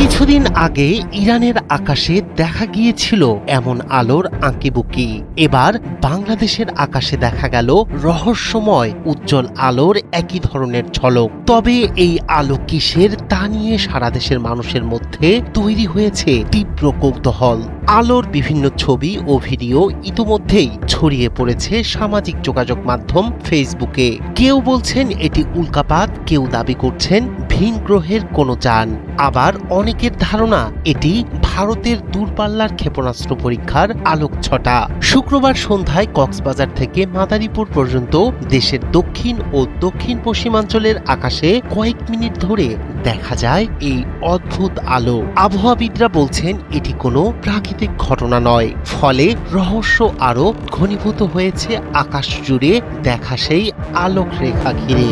কিছুদিন আগে ইরানের আকাশে দেখা গিয়েছিল এমন আলোর আঁকিবুকি। এবার বাংলাদেশের আকাশে দেখা গেল রহস্যময় উজ্জ্বল আলোর একই ধরনের ঝলক। তবে এই আলো কিসের তা নিয়ে সারা দেশের মানুষের মধ্যে তৈরি হয়েছে তীব্র কৌতূহল। আলোর বিভিন্ন ছবি ও ভিডিও ইতিমধ্যেই ছড়িয়ে পড়েছে সামাজিক যোগাযোগ মাধ্যম ফেসবুকে। কেউ বলছেন এটি উল্কাপাত, কেউ দাবি করছেন ভিন গ্রহের কোনো যান, আবার অনেকের ধারণা এটি ভারতের দূরপাল্লার ক্ষেপণাস্ত্র পরীক্ষার আলোকছটা। শুক্রবার সন্ধ্যায় কক্সবাজার থেকে মাদারীপুর পর্যন্ত দেশের দক্ষিণ ও দক্ষিণ পশ্চিমাঞ্চলের আকাশে কয়েক মিনিট ধরে দেখা যায় এই অদ্ভুত আলো। আবহাওয়াবিদরা বলছেন এটি কোনো প্রাকৃতিক ঘটনা নয়, ফলে রহস্য আরো ঘনীভূত হয়েছে আকাশ জুড়ে দেখা সেই আলোক রেখা ঘিরে।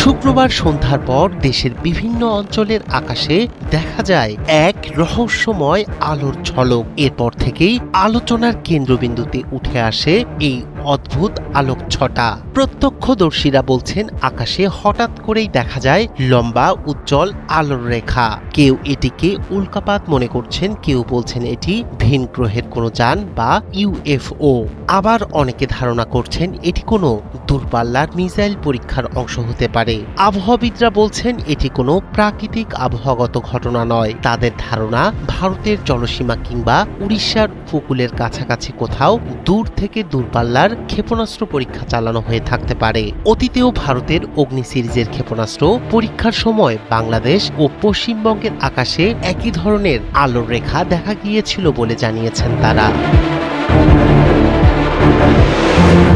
শুক্রবার সন্ধ্যার পর দেশের বিভিন্ন অঞ্চলের আকাশে দেখা যায় এক রহস্যময় আলোর ঝলক। এরপর থেকেই আলোচনার কেন্দ্রবিন্দুতে উঠে আসে এই অদ্ভুত আলোকছটা। প্রত্যক্ষদর্শীরা বলছেন আকাশে হঠাৎ করেই দেখা যায় লম্বা উজ্জ্বল আলোর রেখা। কেউ এটিকে উল্কাপাত মনে করছেন, কেউ বলছেন এটি ভিন গ্রহের কোনো যান বা ইউএফও। আবার অনেকে ধারণা করছেন এটি কোনো দূরপাল্লার মিসাইল পরীক্ষার অংশ হতে পারে। আবহাওয়াবিদরা বলছেন এটি কোনো প্রাকৃতিক আবহাওয়াগত ঘটনা নয়। তাদের ধারণা ভারতের জলসীমা কিংবা উড়িষ্যার উপকূলের কাছাকাছি কোথাও দূর থেকে দূরপাল্লার ক্ষেপণাস্ত্র পরীক্ষা চালানো হয়ে থাকতে পারে। অতীতেও ভারতের অগ্নি সিরিজের ক্ষেপণাস্ত্র পরীক্ষার সময় বাংলাদেশ ও পশ্চিমবঙ্গের আকাশে একই ধরনের আলোর রেখা দেখা গিয়েছিল বলে জানিয়েছেন তারা।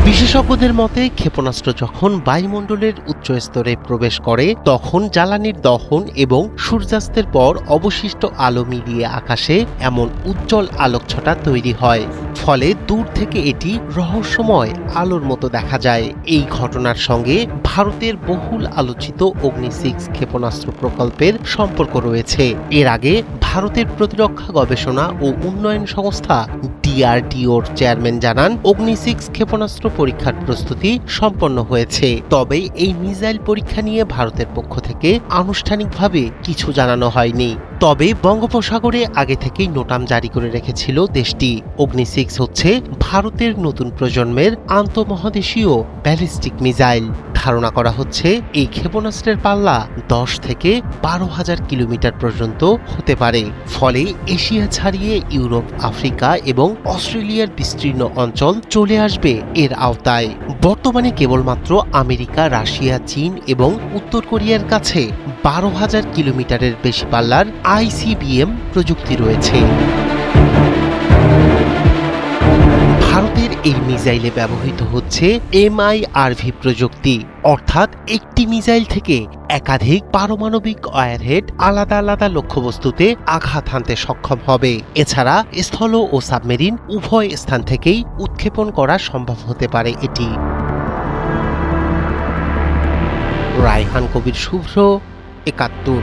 বিশেষজ্ঞদের মতে ক্ষেপণাস্ত্র যখন বায়ুমণ্ডলের উচ্চ স্তরে প্রবেশ করে তখন জ্বালানির দহন এবং সূর্যাস্তের পর অবশিষ্ট আলো মিলিয়ে আকাশে এমন উজ্জ্বল আলোকছটা তৈরি হয়। ফলে দূর থেকে এটি রহস্যময় আলোর মতো দেখা যায়। এই ঘটনার সঙ্গে ভারতের বহুল আলোচিত অগ্নি-6 ক্ষেপণাস্ত্র প্রকল্পের সম্পর্ক রয়েছে। এর আগে ভারতের প্রতিরক্ষা গবেষণা ও উন্নয়ন সংস্থা ডিআরডিওর চেয়ারম্যান জানান অগ্নি-6 ক্ষেপণাস্ত্র পরীক্ষার প্রস্তুতি সম্পন্ন হয়েছে। তবে এই মিসাইল পরীক্ষা নিয়ে ভারতের পক্ষ থেকে আনুষ্ঠানিকভাবে কিছু জানানো হয়নি। তবে বঙ্গোপসাগরে আগে থেকেই নোটাম জারি করে রেখেছিল দেশটি। অগ্নি-6 হচ্ছে ভারতের নতুন প্রজন্মের আন্তঃমহাদেশীয় ব্যালিস্টিক মিসাইল। ধারণা করা হচ্ছে এই ক্ষেপণাস্ত্রের পাল্লা 10 থেকে 12,000 কিলোমিটার পর্যন্ত হতে পারে। ফলে এশিয়া ছাড়িয়ে ইউরোপ, আফ্রিকা এবং অস্ট্রেলিয়ার বিস্তীর্ণ অঞ্চল চলে আসবে এর আওতায়। বর্তমানে কেবলমাত্র আমেরিকা, রাশিয়া, চীন এবং উত্তর কোরিয়ার কাছে 12,000 কিলোমিটারের বেশি পাল্লার ICBM প্রযুক্তি রয়েছে। ভারতের এই মিসাইলে ব্যবহৃত হচ্ছে MIRV প্রযুক্তি, অর্থাৎ একটি মিসাইল থেকে একাধিক পারমাণবিক ওয়ারহেড আলাদা আলাদা লক্ষ্যবস্তুতে আঘাত হানতে সক্ষম হবে। এছাড়া স্থল ও সাবমেরিন উভয় স্থান থেকেই উৎক্ষেপণ করা সম্ভব হতে পারে এটি। রায়হান কবির শুভ্র, ৭১।